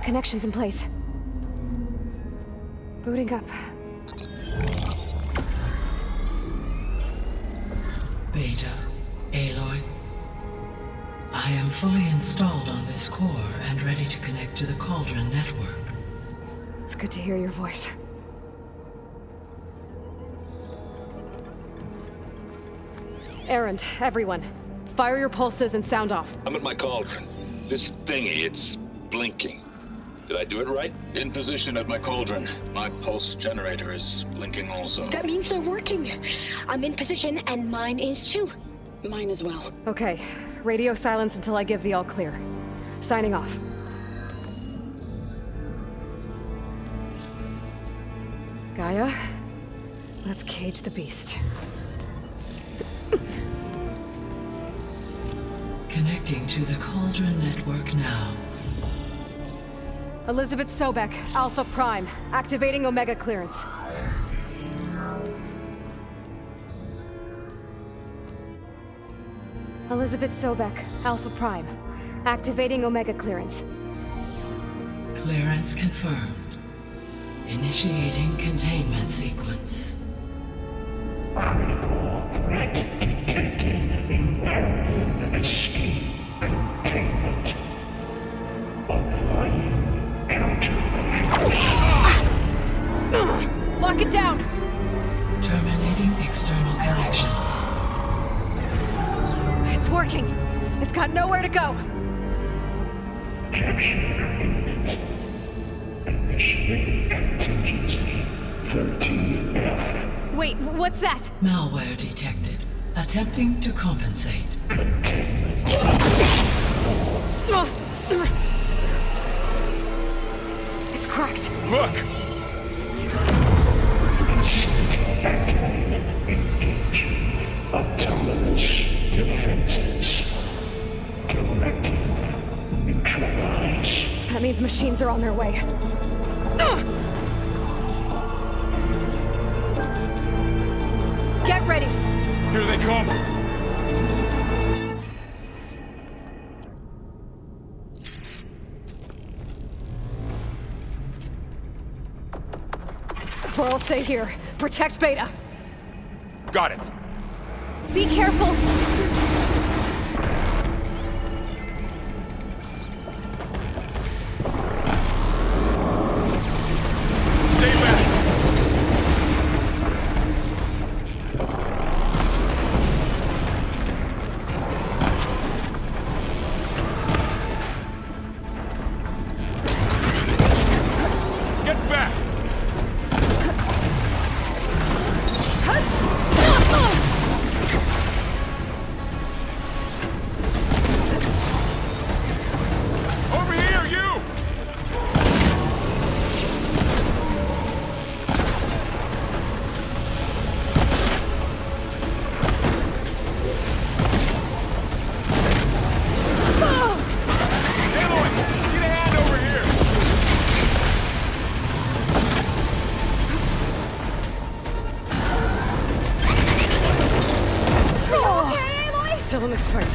Connections in place. Booting up. Beta, Aloy. I am fully installed on this core and ready to connect to the Cauldron network. It's good to hear your voice. Erend, everyone. Fire your pulses and sound off. I'm at my Cauldron. This thingy, it's blinking. Did I do it right? In position at my Cauldron. My pulse generator is blinking also. That means they're working. I'm in position and mine is too. Mine as well. Okay. Radio silence until I give the all clear. Signing off. Gaia, let's cage the beast. Connecting to the Cauldron network now. Elizabeth Sobek, Alpha Prime, activating Omega clearance. Elizabeth Sobek, Alpha Prime, activating Omega clearance. Clearance confirmed. Initiating containment sequence. Critical threat detected. Imperative escape containment. Applying countermeasures. Lock it down! Terminating external connections. It's working! It's got nowhere to go! Capture imminent. Initiating contingency 13F. Wait, what's that? Malware detected. Attempting to compensate. Containment. It's cracked. Look! Activated. Engaging autonomous defenses. Directive. Neutralize. That means machines are on their way. Get ready! Here they come! Floral, stay here. Protect Beta. Got it! Be careful! Stay back! Get back! Over here, you! Aloy, get a hand over here! Still in this fight.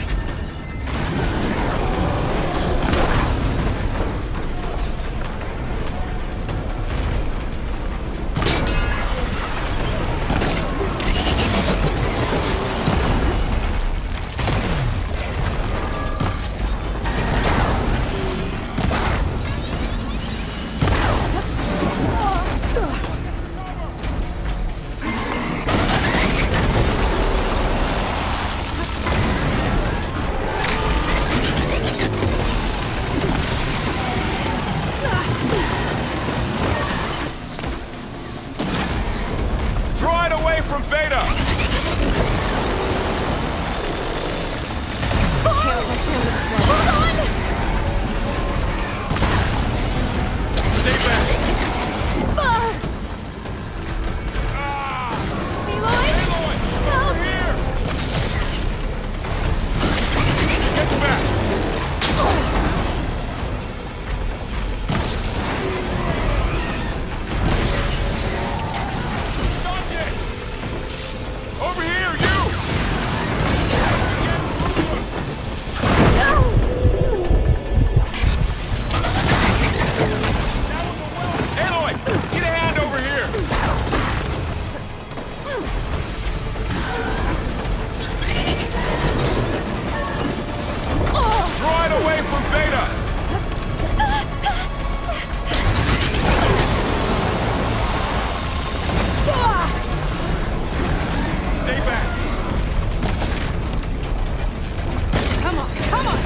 Come on!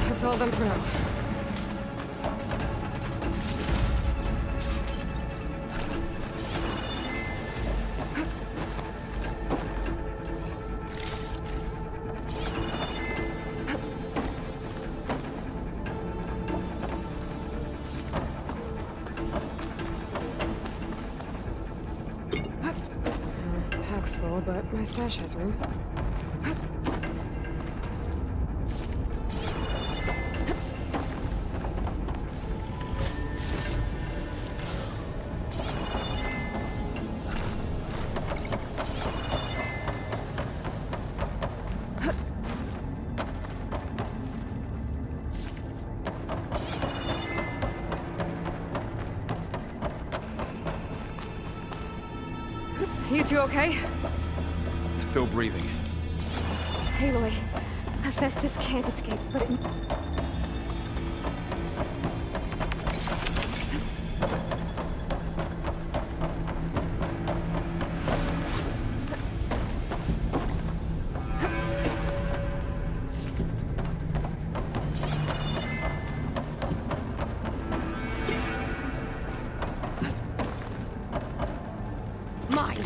That's all of them for now. Pack's full, but my stash has room. You two okay? Still breathing. Aloy, Hephaestus can't escape, but it... Mine!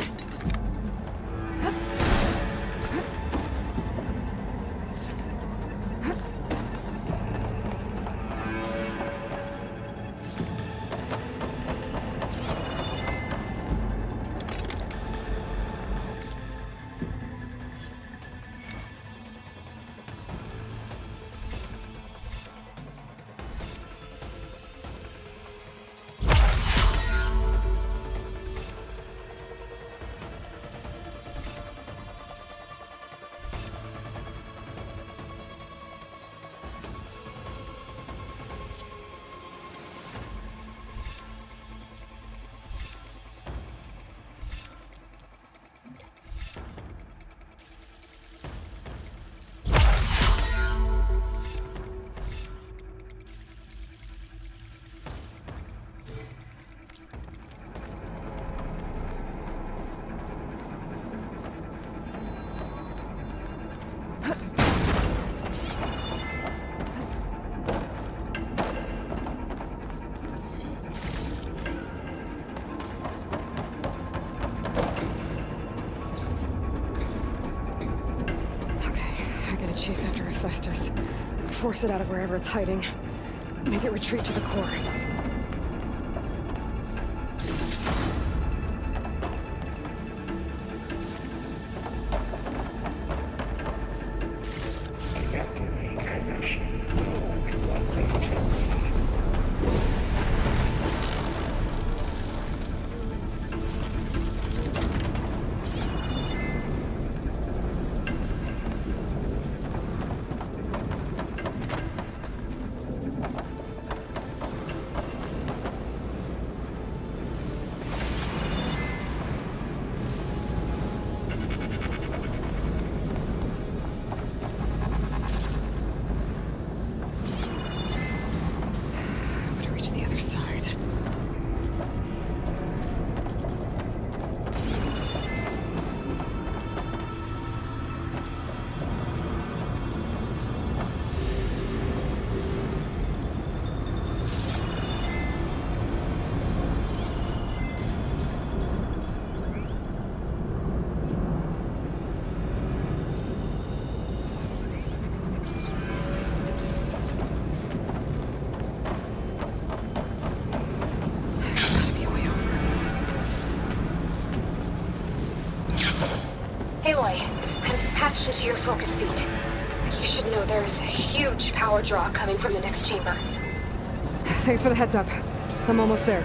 Chase after Hephaestus. Force it out of wherever it's hiding. Make it retreat to the core. Evacuate connection. Go to update. The other side. Aloy, I'm patched into your focus feed. You should know there's a huge power draw coming from the next chamber. Thanks for the heads up. I'm almost there.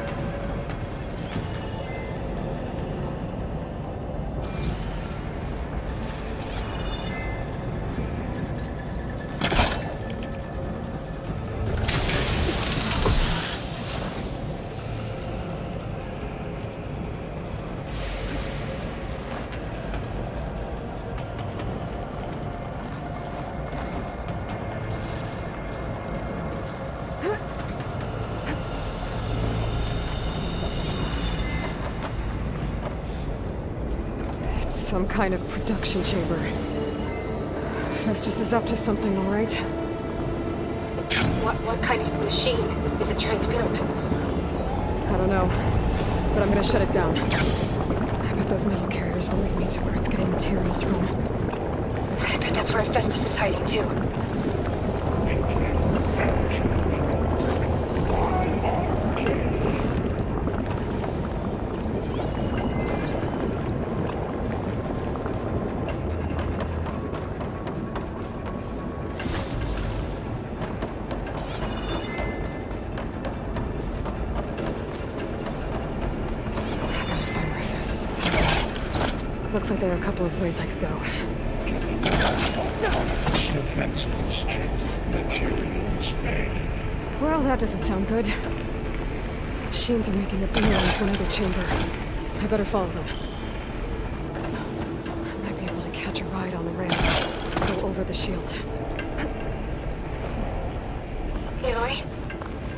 Some kind of production chamber. Festus is up to something, all right? What kind of machine is it trying to build? I don't know, but I'm gonna shut it down. I bet those metal carriers will lead me to where it's getting materials from. I bet that's where Festus is hiding too. Looks like there are a couple of ways I could go. Defenseless materials made. Well, that doesn't sound good. Machines are making a beeline for another chamber. I better follow them. I might be able to catch a ride on the rail. Go over the shield. Aloy,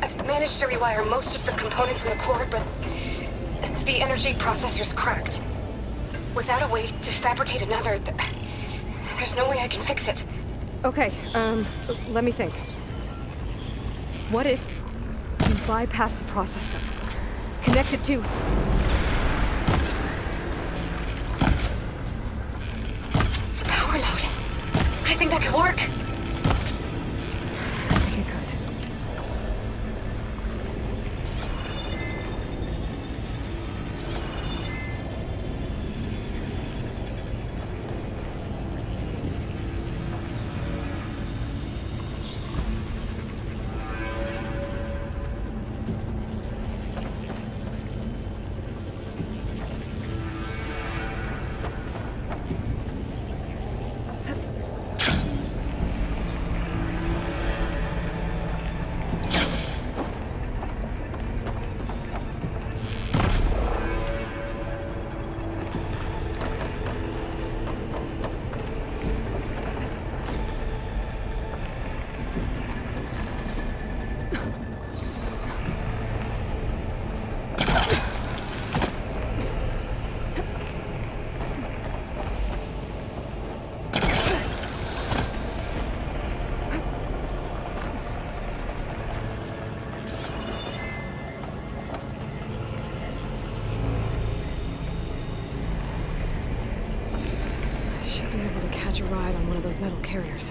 I've managed to rewire most of the components in the core, but the energy processor's cracked. Without a way to fabricate another, there's no way I can fix it. Okay, let me think. What if you bypass the processor? Connect it to... the power node. I think that could work. I think it could. Should be able to catch a ride on one of those metal carriers.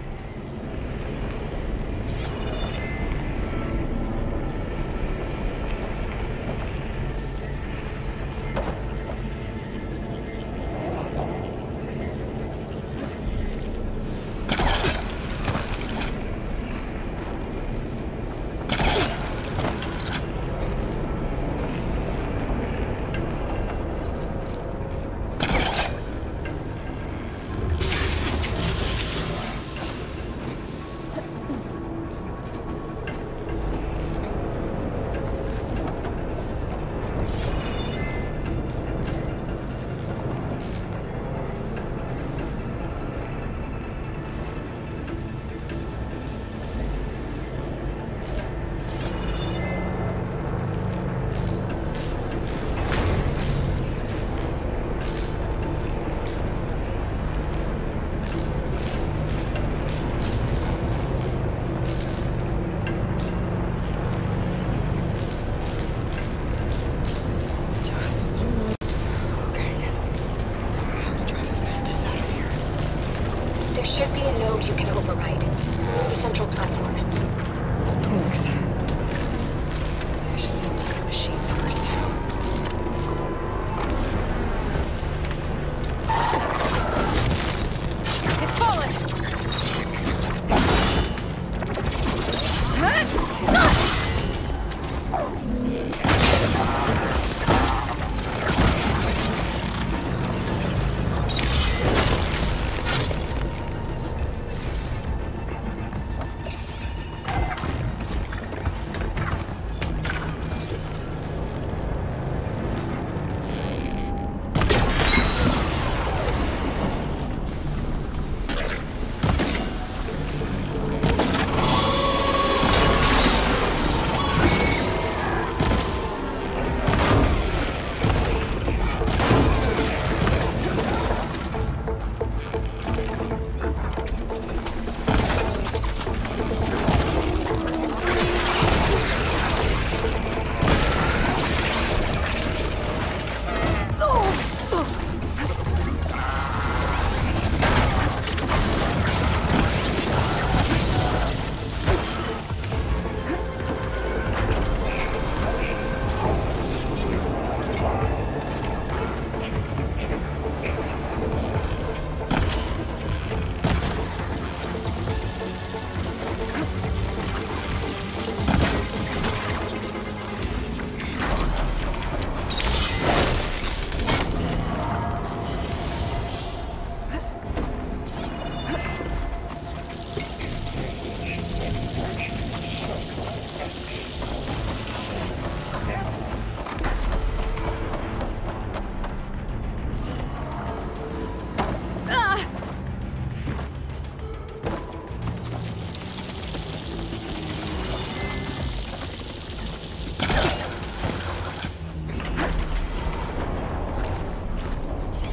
should be a node you can override. The central platform. Thanks. I should deal with these machines first. It's fallen!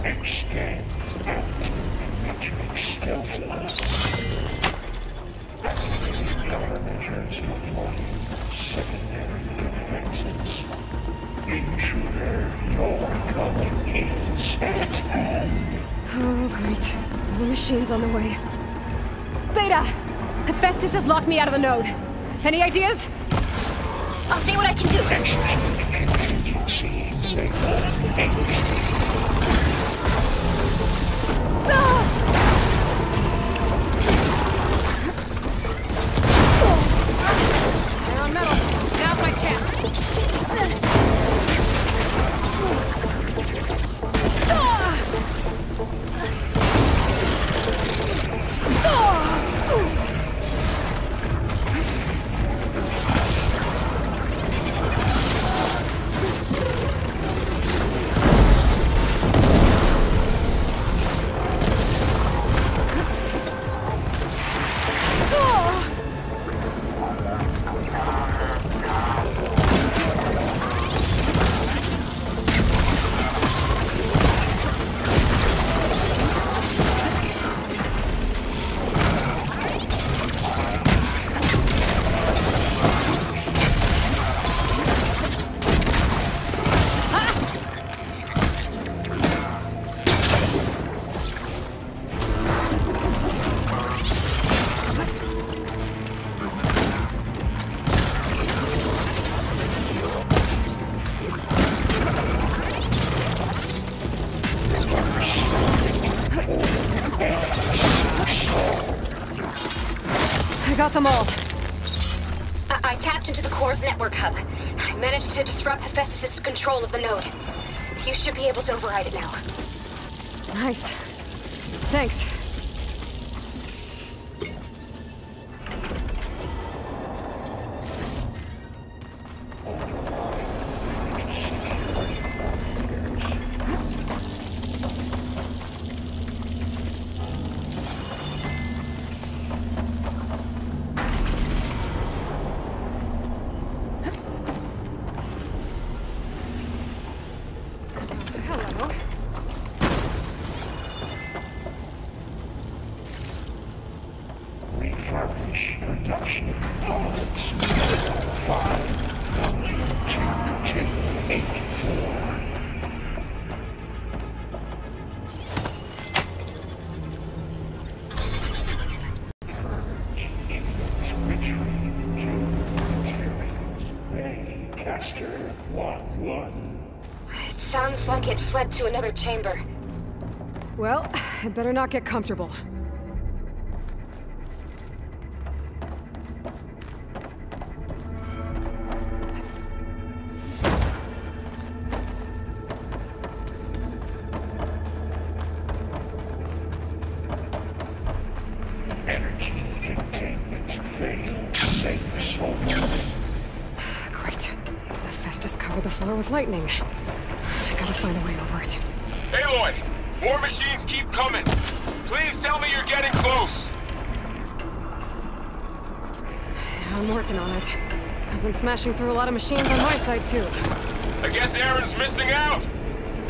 Extend out matrix stealthily. Parameters deploying secondary defenses. Intruder, your coming is at hand. Oh, great. The machine's on the way. Beta! Hephaestus has locked me out of the node. Any ideas? I'll see what I can do. Execute contingency signal. They're on metal. Now's my chance. I got them all. I tapped into the core's network hub. I managed to disrupt Hephaestus' control of the node. You should be able to override it now. Nice. Thanks. Hello. Refurbish production pods. 51284. Caster 1-1. It sounds like it fled to another chamber. Well, I better not get comfortable. Energy containment failed. Safe zone. Great. Hephaestus covered the floor with lightning. I gotta find a way over it. Aloy! More machines keep coming! Please tell me you're getting close! I'm working on it. I've been smashing through a lot of machines on my side, too. I guess Aaron's missing out!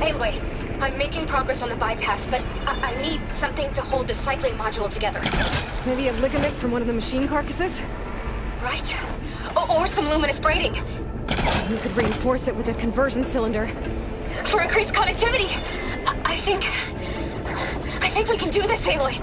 Anyway, I'm making progress on the bypass, but I need something to hold the cycling module together. Maybe a ligament from one of the machine carcasses? Right? Or some luminous braiding. We could reinforce it with a conversion cylinder. For increased connectivity! I think we can do this, Aloy.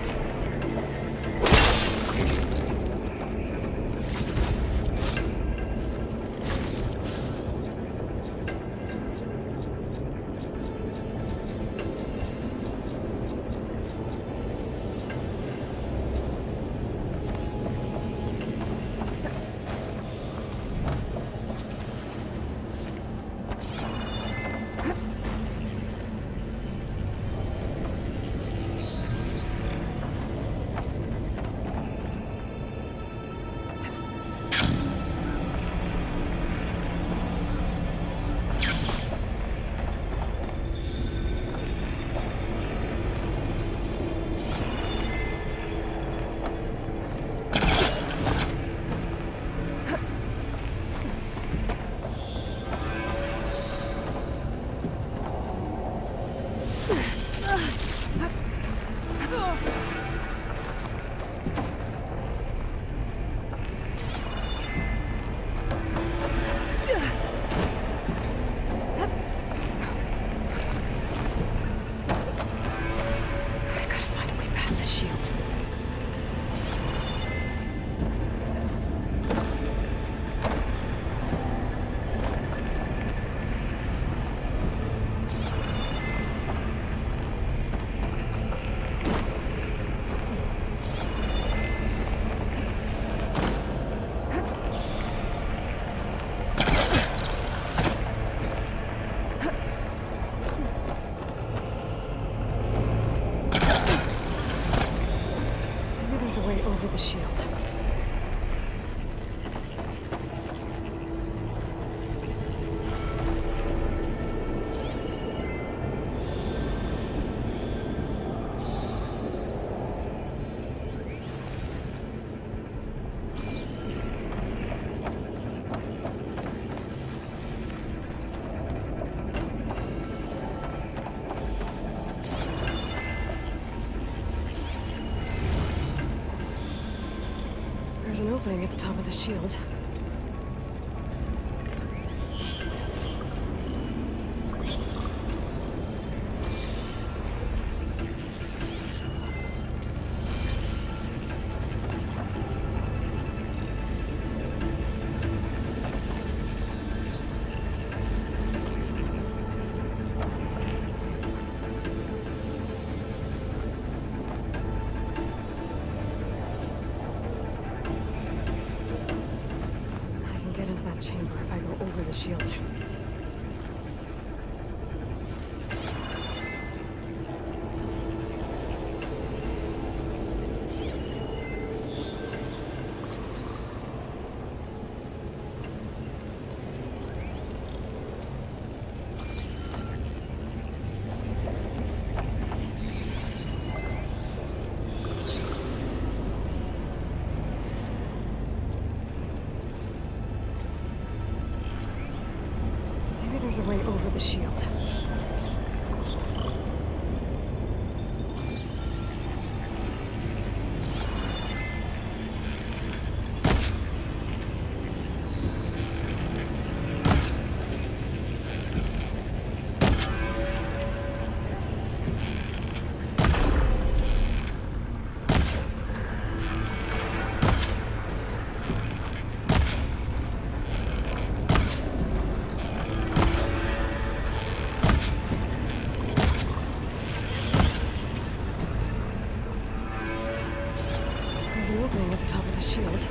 gotta find a way past the shield. There's a way over the shield. There's an opening at the top of the shield. Chamber if I go over the shield. There's a way over the shield. There's an opening at the top of the shield.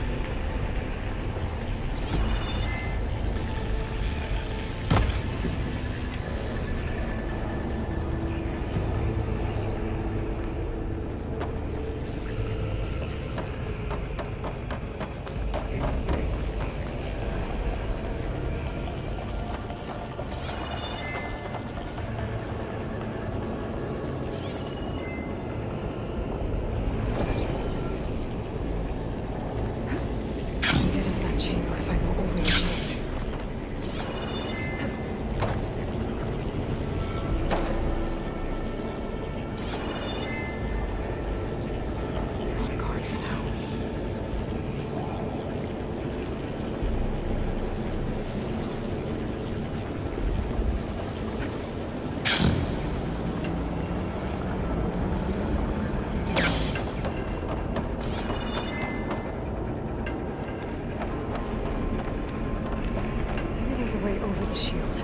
Chamber if I go over the shield. On guard for now. There's a way over the shield.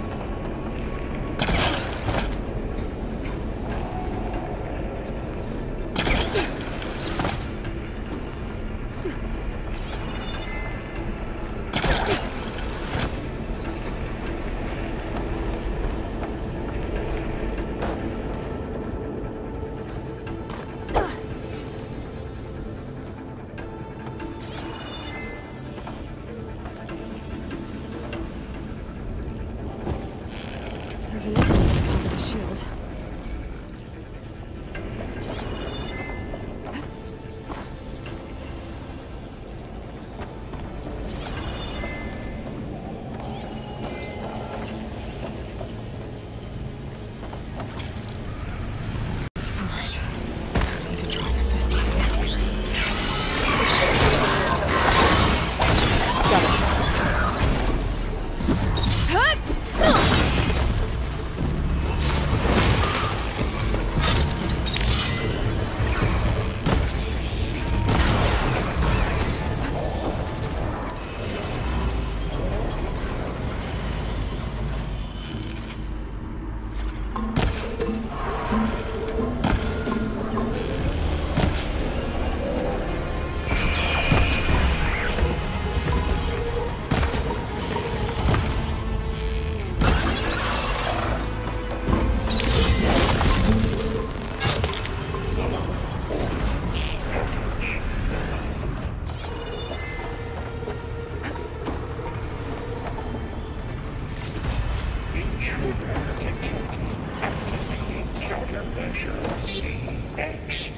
Sector Measure CX.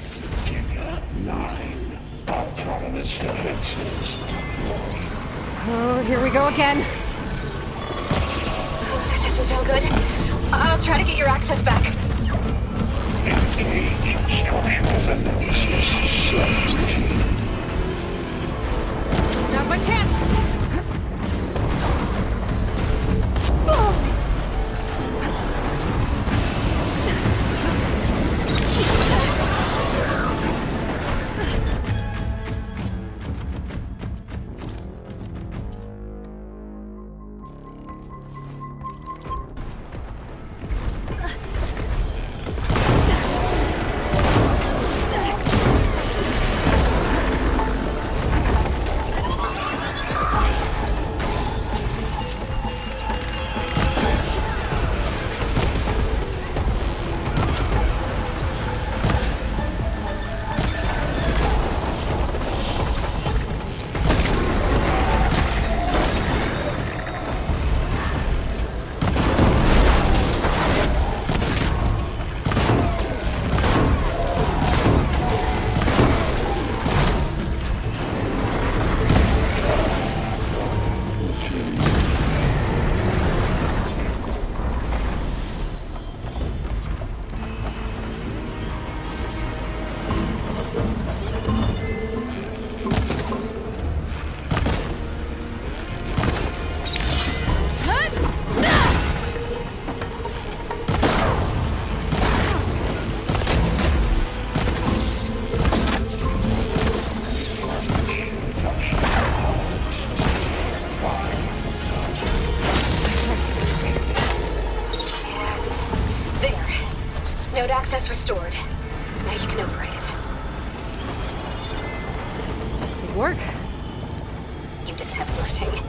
9. Autonomous defenses deployed. Oh, here we go again. That doesn't sound good. I'll try to get your access back. Engage structural analysis subroutine. Now's my chance. Node access restored. Now you can override it. Good work. You did the heavy lifting.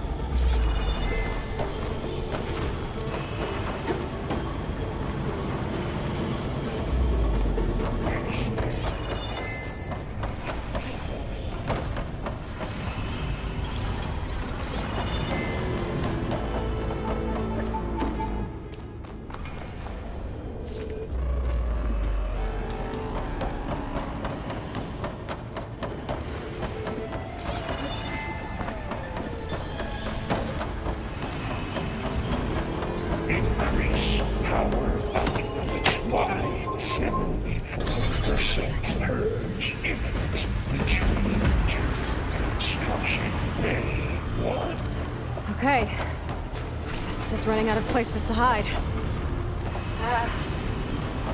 Increase power output by 74% purge imminent between 2 construction bay 1. Okay. This is running out of places to hide.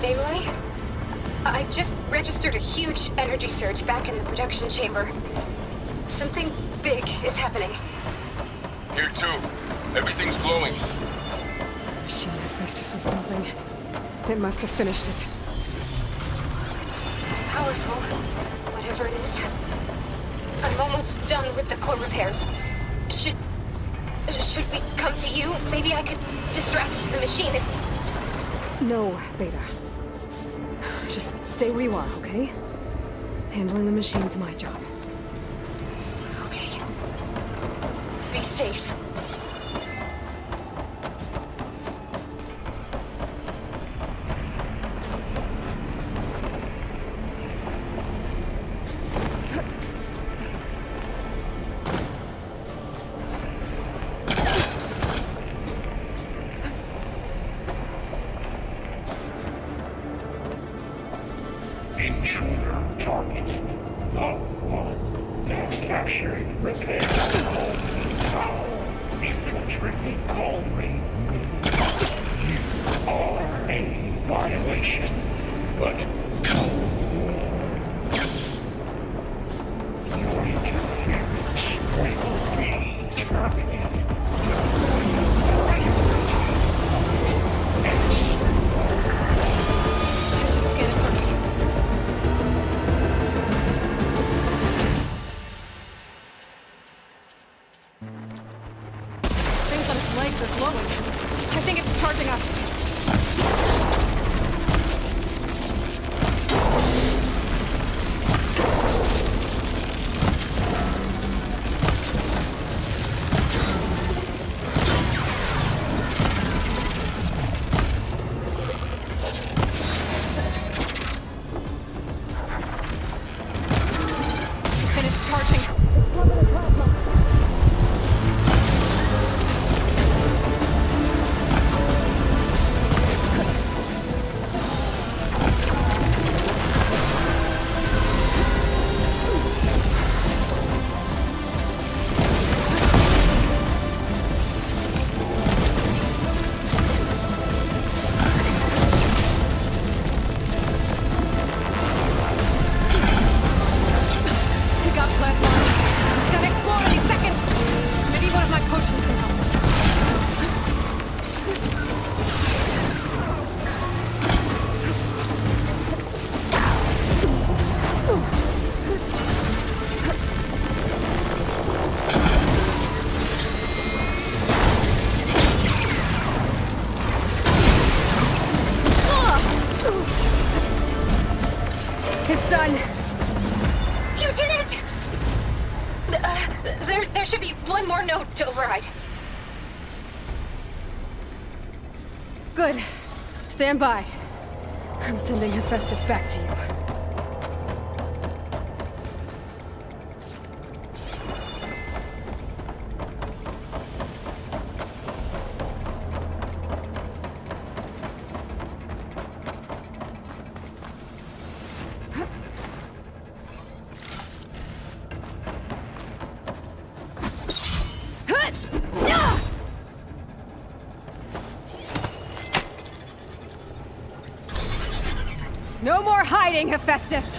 Aloy? I just registered a huge energy surge back in the production chamber. Something big is happening. Here too. Everything's glowing. The machine Hephaestus was building. It must have finished it. Powerful, whatever it is. I'm almost done with the core repairs. Should we come to you? Maybe I could distract the machine if... No, Beta. Just stay where you are, okay? Handling the machine's my job. Okay. Be safe. Intruder targeted. Not one. Now capturing repair tower. Infiltrating call ring. You are a violation. But your interference will be terminated. I should scan it first. Things on its legs are glowing. I think it's charging up. It's done. You did it! There should be one more note to override. Good. Stand by. I'm sending Hephaestus back to you. No more hiding, Hephaestus!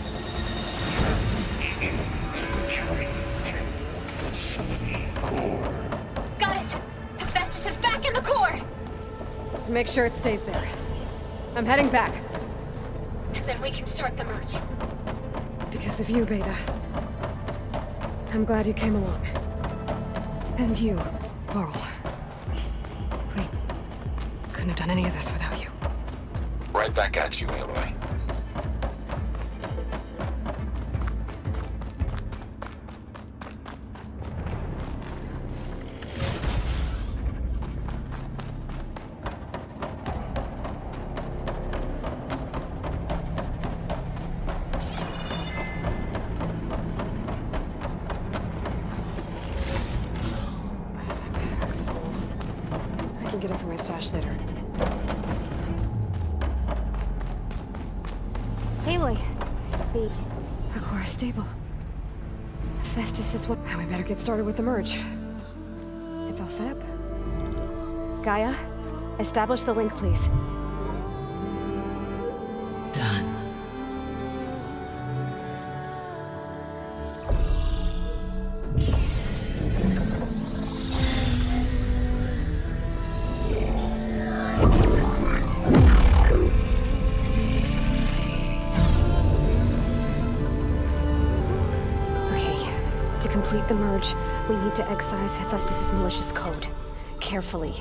Got it! Hephaestus is back in the core! Make sure it stays there. I'm heading back. And then we can start the merge. Because of you, Beta. I'm glad you came along. And you, Varl. We couldn't have done any of this without you. Right back at you, Aloy. Bag's full. I can get it from my stash later. Aloy, The core is stable. Hephaestus is what... Now we better get started with the merge. It's all set up. Gaia, establish the link, please. Done. To complete the merge, we need to excise Hephaestus' malicious code. Carefully.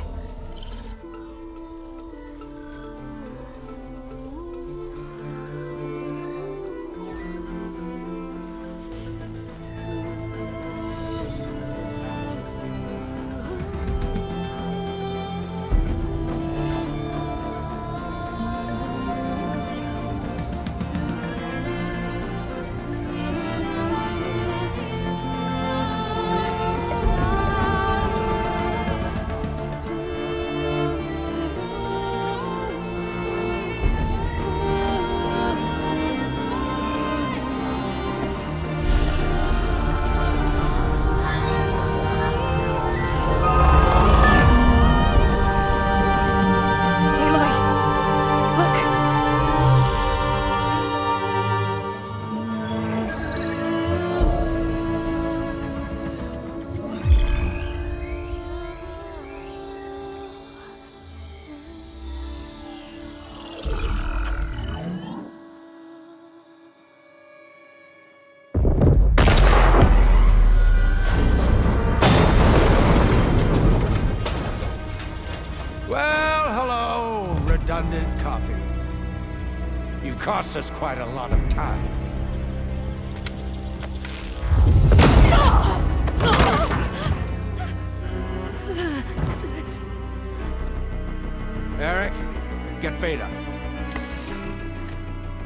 Redundant copy. You cost us quite a lot of time. Eric, get Beta.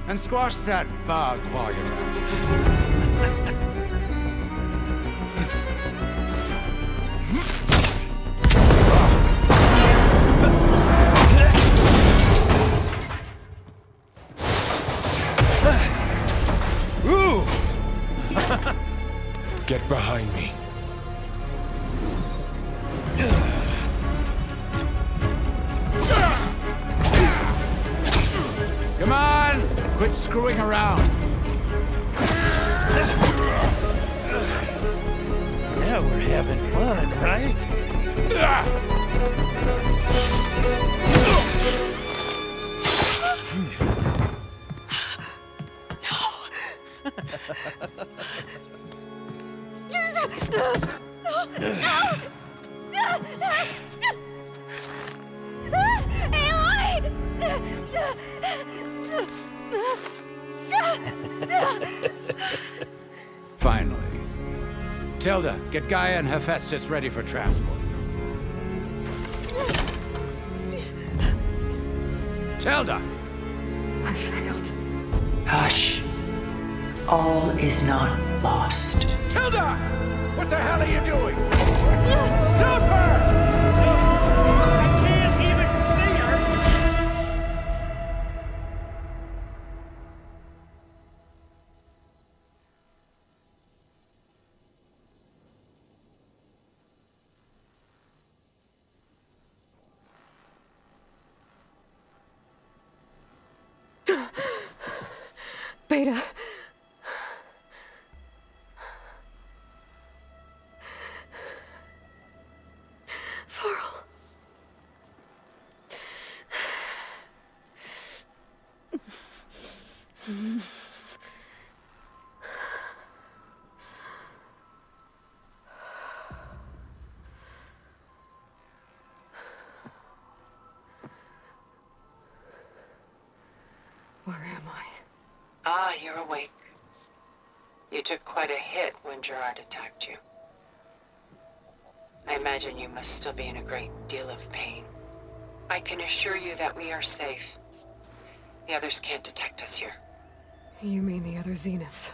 And squash that bug while you're at it. Get behind me. Come on! Quit screwing around. Now we're having fun, right? Aloy! Finally. Tilda, get Gaia and Hephaestus ready for transport. Tilda! I failed. Hush. All is not lost. Tilda! What the hell are you doing? Stop her! I can't even see her! Beta. Varl. Where am I? Ah, you're awake. You took quite a hit when Gerard attacked you. I imagine you must still be in a great deal of pain. I can assure you that we are safe. The others can't detect us here. You mean the other Zeniths?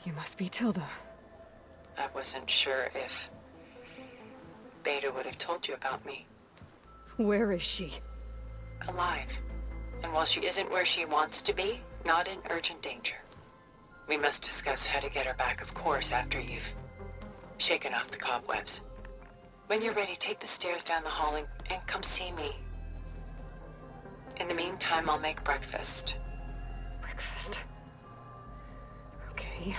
You must be Tilda. I wasn't sure if Beta would have told you about me. Where is she? Alive. And while she isn't where she wants to be, not in urgent danger. We must discuss how to get her back, of course, after you've shaken off the cobwebs. When you're ready, take the stairs down the hall and come see me. In the meantime, I'll make breakfast. Breakfast. Okay.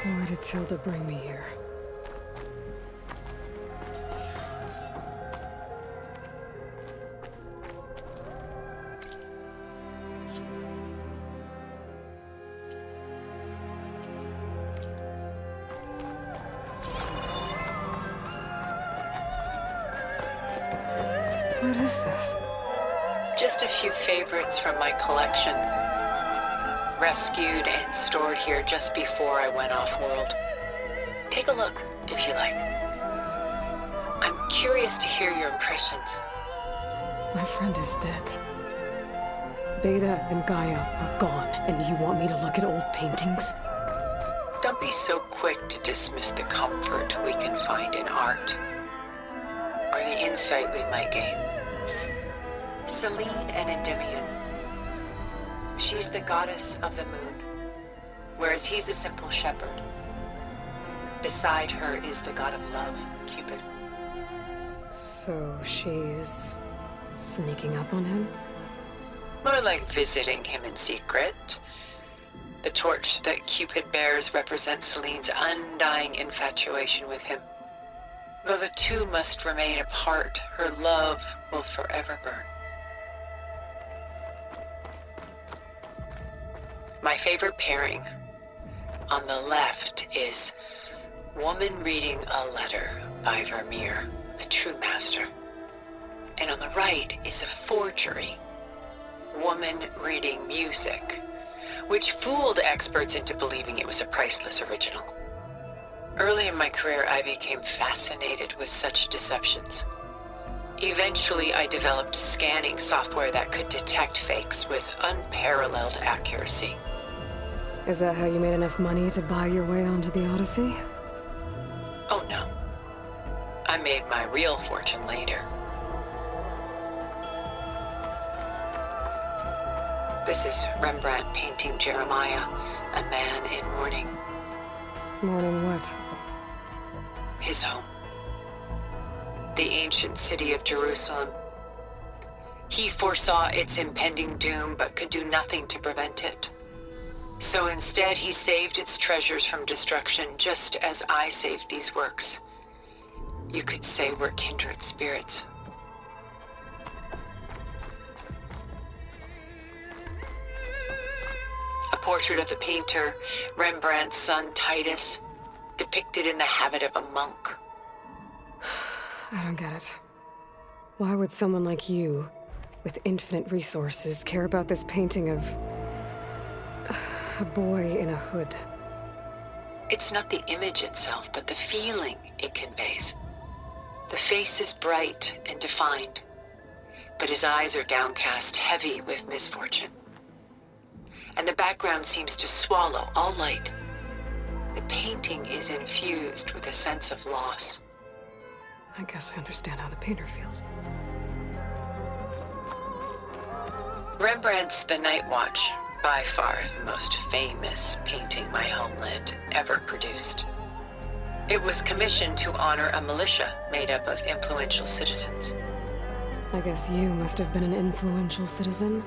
Why did Tilda bring me here? What is this? Just a few favorites from my collection. Rescued and stored here just before I went off-world. Take a look, if you like. I'm curious to hear your impressions. My friend is dead. Beta and Gaia are gone, and you want me to look at old paintings? Don't be so quick to dismiss the comfort we can find in art, or the insight we might gain. Selene and Endymion. She's the goddess of the moon, whereas he's a simple shepherd. Beside her is the god of love, Cupid. So she's sneaking up on him? More like visiting him in secret. The torch that Cupid bears represents Selene's undying infatuation with him. Though the two must remain apart, her love will forever burn. My favorite pairing on the left is Woman Reading a Letter by Vermeer, the true master. And on the right is a forgery, Woman Reading Music, which fooled experts into believing it was a priceless original. Early in my career, I became fascinated with such deceptions. Eventually, I developed scanning software that could detect fakes with unparalleled accuracy. Is that how you made enough money to buy your way onto the Odyssey? Oh no. I made my real fortune later. This is Rembrandt painting Jeremiah, a man in mourning. Mourning what? His home. The ancient city of Jerusalem. He foresaw its impending doom, but could do nothing to prevent it. So instead, he saved its treasures from destruction, just as I saved these works. You could say we're kindred spirits. portrait of the painter Rembrandt's son Titus, depicted in the habit of a monk. I don't get it. Why would someone like you, with infinite resources, care about this painting of a boy in a hood? It's not the image itself, but the feeling it conveys. The face is bright and defined, but his eyes are downcast, heavy with misfortune. And the background seems to swallow all light. The painting is infused with a sense of loss. I guess I understand how the painter feels. Rembrandt's The Night Watch, by far the most famous painting my homeland ever produced. It was commissioned to honor a militia made up of influential citizens. I guess you must have been an influential citizen.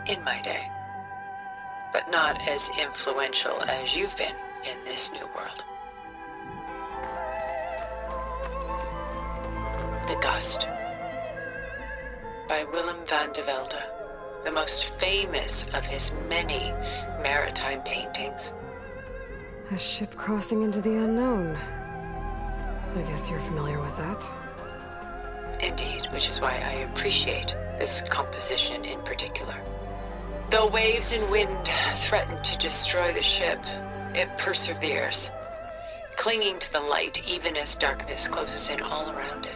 In my day. But not as influential as you've been in this new world. The Gust, by Willem van de Velde, the most famous of his many maritime paintings. A ship crossing into the unknown. I guess you're familiar with that. Indeed, which is why I appreciate this composition in particular. Though waves and wind threaten to destroy the ship, it perseveres, clinging to the light even as darkness closes in all around it.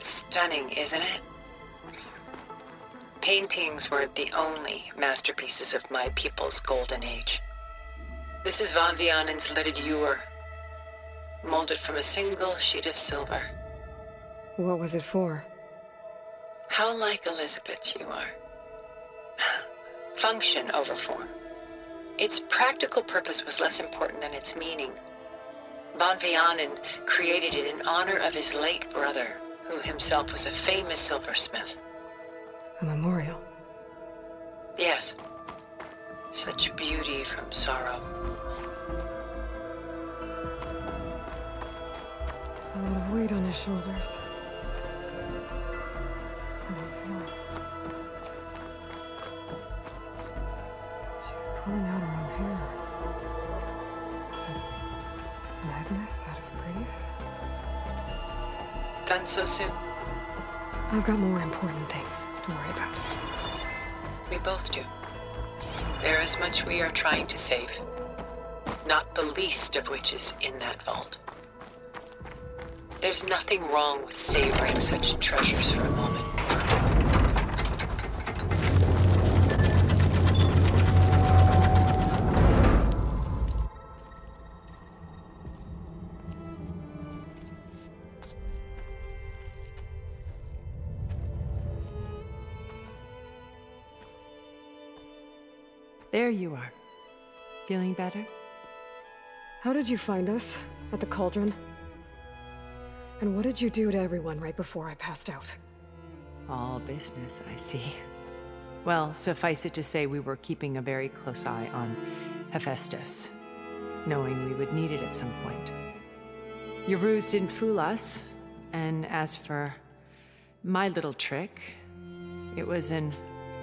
Stunning, isn't it? Paintings were the only masterpieces of my people's golden age. This is Van Vianen's Leaded Ewer, molded from a single sheet of silver. What was it for? How like Elizabeth you are. Function over form. Its practical purpose was less important than its meaning. Van Vianen created it in honor of his late brother, who himself was a famous silversmith. A memorial. Yes. Such beauty from sorrow. A lot of weight on his shoulders. I don't feel it. She's pulling out her own hair. Madness out of grief? Done so soon? I've got more important things to worry about. We both do. There is much we are trying to save. Not the least of which is in that vault. There's nothing wrong with savoring such treasures for a moment. There you are. Feeling better? How did you find us? At the Cauldron? And what did you do to everyone right before I passed out? All business, I see. Well, suffice it to say we were keeping a very close eye on Hephaestus, knowing we would need it at some point. Your ruse didn't fool us, and as for my little trick, it was an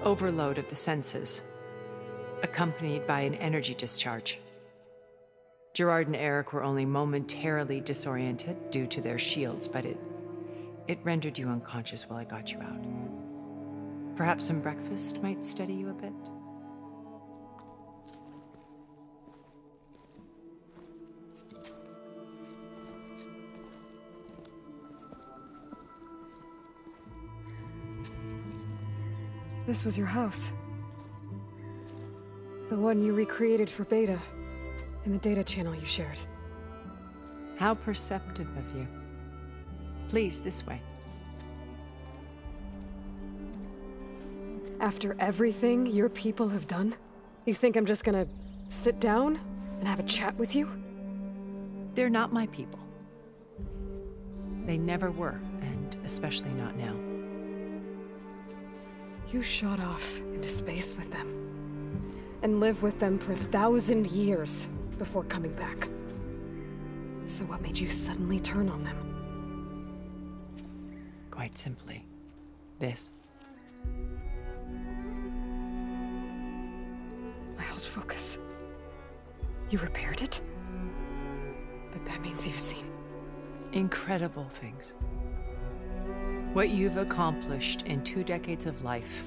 overload of the senses, accompanied by an energy discharge. Gerard and Eric were only momentarily disoriented due to their shields, but it rendered you unconscious while I got you out. Perhaps some breakfast might steady you a bit? This was your house. The one you recreated for Beta, in the data channel you shared. How perceptive of you. Please, this way. After everything your people have done, you think I'm just gonna sit down and have a chat with you? They're not my people. They never were, and especially not now. You shot off into space with them, and lived with them for 1,000 years before coming back. So what made you suddenly turn on them? Quite simply, this. My old focus. You repaired it? But that means you've seen incredible things. What you've accomplished in 2 decades of life.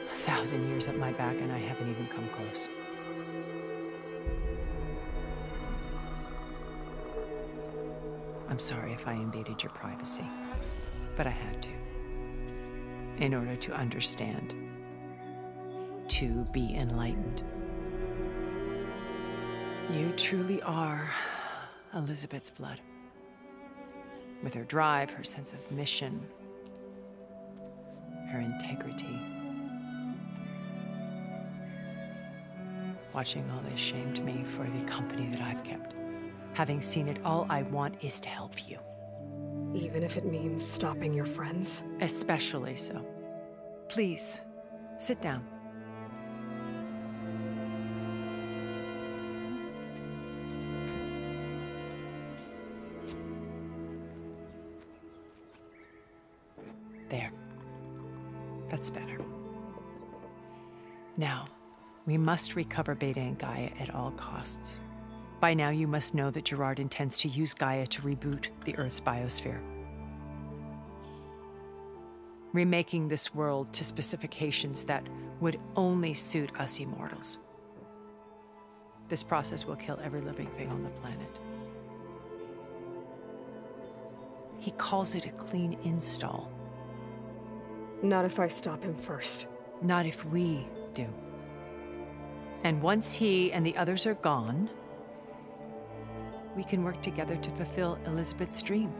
A 1,000 years at my back and I haven't even come close. I'm sorry if I invaded your privacy, but I had to. In order to understand. To be enlightened. You truly are Elizabeth's blood. With her drive, her sense of mission, her integrity. Watching all this shamed me for the company that I've kept. Having seen it, all I want is to help you. Even if it means stopping your friends? Especially so. Please, sit down. There. That's better. Now, we must recover Beta and Gaia at all costs. By now, you must know that Gerard intends to use Gaia to reboot the Earth's biosphere. Remaking this world to specifications that would only suit us immortals. This process will kill every living thing on the planet. He calls it a clean install. Not if I stop him first. Not if we do. And once he and the others are gone, we can work together to fulfill Elizabeth's dream.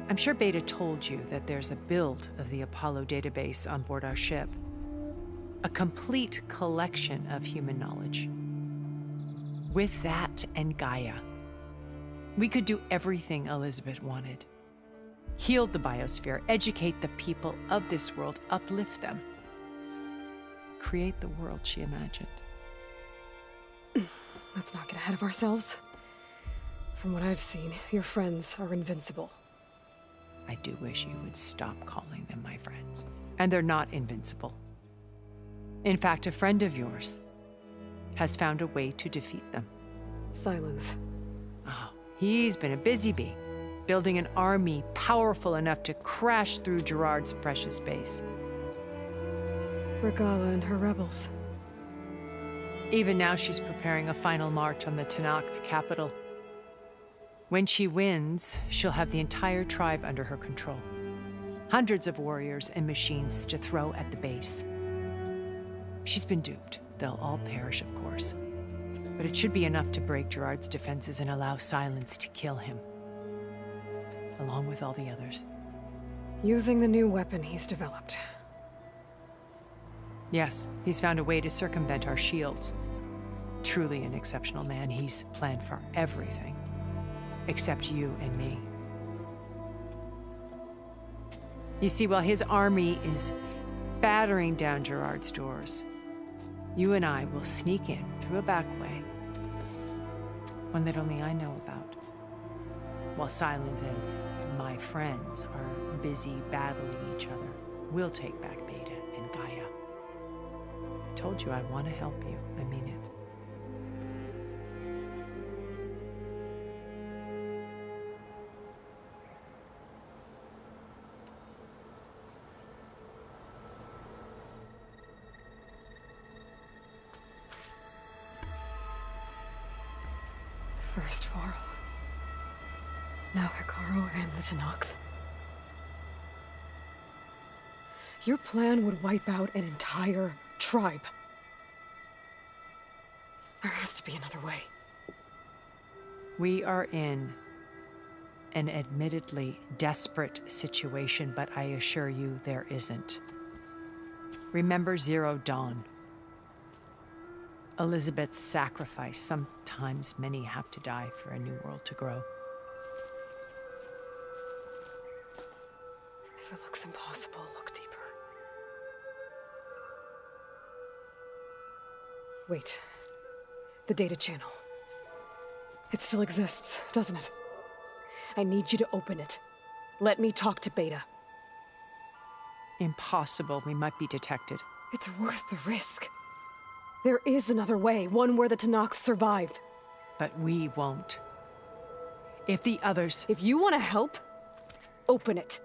I'm sure Beta told you that there's a build of the Apollo database on board our ship. A complete collection of human knowledge. With that and Gaia, we could do everything Elizabeth wanted. Heal the biosphere, educate the people of this world, uplift them. Create the world she imagined. Let's not get ahead of ourselves. From what I've seen, your friends are invincible. I do wish you would stop calling them my friends. And they're not invincible. In fact, a friend of yours has found a way to defeat them. Silence. Oh, he's been a busy bee, building an army powerful enough to crash through Gerard's precious base. Regalla and her rebels. Even now, she's preparing a final march on the Tenakth capital. When she wins, she'll have the entire tribe under her control. Hundreds of warriors and machines to throw at the base. She's been duped. They'll all perish, of course. But it should be enough to break Gerard's defenses and allow Silence to kill him. Along with all the others. Using the new weapon he's developed. Yes, he's found a way to circumvent our shields. Truly an exceptional man. He's planned for everything. Except you and me. You see, while his army is battering down Gerard's doors, you and I will sneak in through a back way. One that only I know about. While Silence and my friends are busy battling each other, we'll take back Beta and Gaia. I told you I want to help you. I mean it. First Varl. Now Hekarro and the Tenakth. Your plan would wipe out an entire tribe. There has to be another way. We are in an admittedly desperate situation, but I assure you there isn't. Remember Zero Dawn. Elizabeth's sacrifice. Sometimes many have to die for a new world to grow. If it looks impossible, look deeper. Wait. The data channel. It still exists, doesn't it? I need you to open it. Let me talk to Beta. Impossible. We might be detected. It's worth the risk. There is another way, one where the Tenakth survive. But we won't. If the others... If you want to help, open it.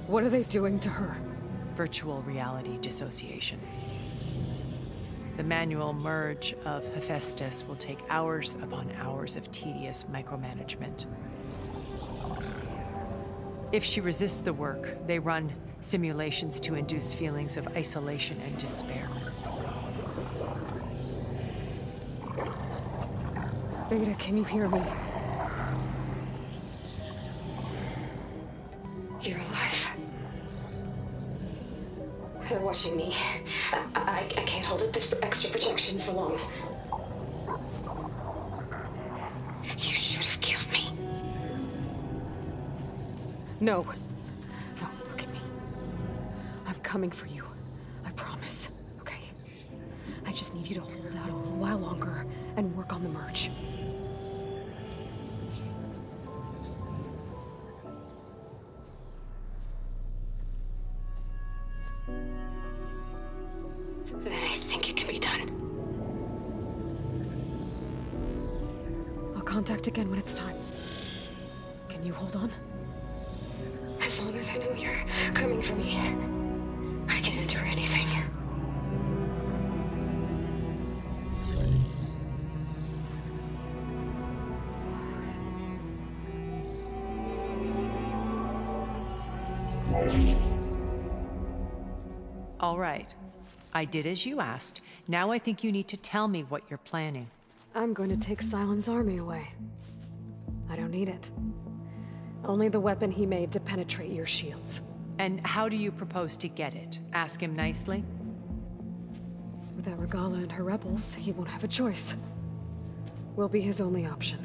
What are they doing to her? Virtual reality dissociation. The manual merge of Hephaestus will take hours upon hours of tedious micromanagement. If she resists the work, they run simulations to induce feelings of isolation and despair. Beta, can you hear me? You're alive. They're watching me. I can't hold up this extra protection for long. You should have killed me. No. No, look at me. I'm coming for you. I promise, okay? I just need you to hold out a little while longer and work on the merge. Then I think it can be done. I'll contact again when it's time. Can you hold on? As long as I know you're coming for me, I can endure anything. All right. I did as you asked. Now I think you need to tell me what you're planning. I'm going to take Sylens' army away. I don't need it. Only the weapon he made to penetrate your shields. And how do you propose to get it? Ask him nicely? Without Regalla and her rebels, he won't have a choice. We'll be his only option.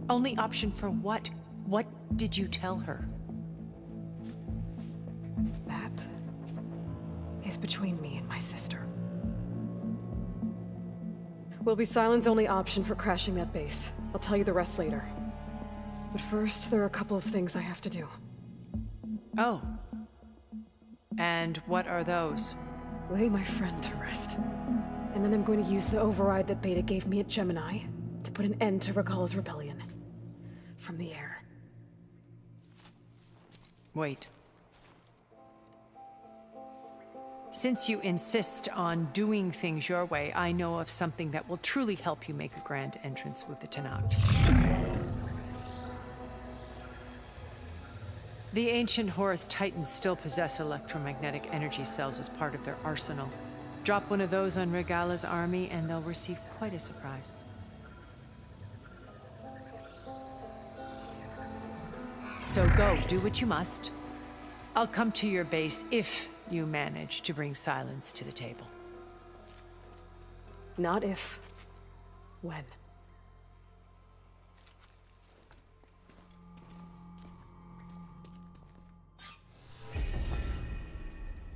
Only option for what? What did you tell her? That is between me and my sister. Will be Sylens' only option for crashing that base. I'll tell you the rest later. But first, there are a couple of things I have to do. Oh. And what are those? Lay my friend to rest. And then I'm going to use the override that Beta gave me at Gemini to put an end to Regalla's rebellion. From the air. Wait. Since you insist on doing things your way, I know of something that will truly help you make a grand entrance with the Tenakth. The ancient Horus Titans still possess electromagnetic energy cells as part of their arsenal. Drop one of those on Regalla's army and they'll receive quite a surprise. So go, do what you must. I'll come to your base if you manage to bring Sylens to the table. Not if. When.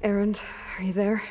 Erend, are you there?